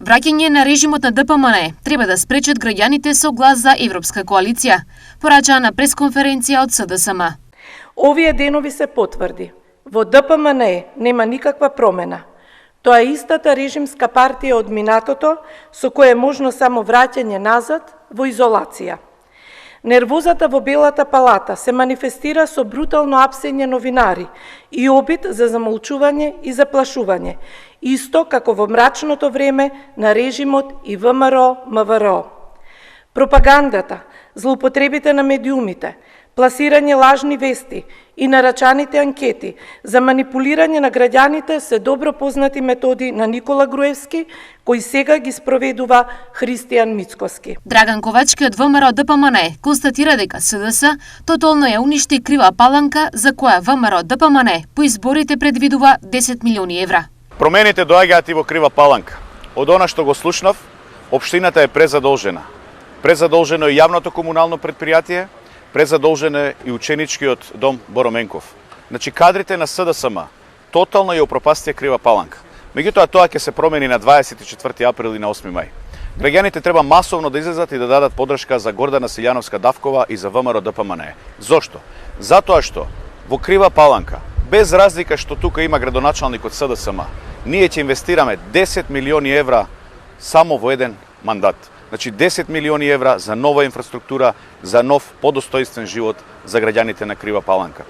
Враќање на режимот на ДПМН треба да спречат граѓаните со глас за Европска коалиција, порача на пресконференција од СДСМ. Овие денови се потврди. Во ДПМН нема никаква промена. Тоа е истата режимска партија од минатото, со која е можно само враќање назад во изолација. Нервозата во Белата палата се манифестира со брутално апсење новинари и обид за замолчување и заплашување, исто како во мрачното време на режимот и ВМРО-МВР. Пропагандата, злоупотребите на медиумите, пласирање лажни вести и нарачаните анкети за манипулирање на граѓаните се добро познати методи на Никола Груевски, кој сега ги спроведува Христијан Мицкоски. Драган Ковачки од ВМРО ДПМН констатира дека СДС тотално ја уништи Крива Паланка, за која ВМРО ДПМН по изборите предвидува 10 милиони евра. Промените доаѓаат и во Крива Паланка. Од она што го слушнав, општината е презадолжена. Презадолжено е јавното комунално предпријатие, презадолжен е и ученичкиот дом Бороменков. Значи, кадрите на СДСМ тотално ја упропастија Крива Паланка. Меѓутоа, тоа ќе се промени на 24 април и на 8 мај. Граѓаните треба масовно да излезат и да дадат подршка за Гордана Силјановска-Давкова и за ВМРО ДПМН. Зошто? Затоа што во Крива Паланка, без разлика што тука има градоначалник од СДСМ, ние ќе инвестираме 10 милиони евра само во еден мандат. Значи 10 милиони евра за нова инфраструктура, за нов подостојствен живот за граѓаните на Крива Паланка.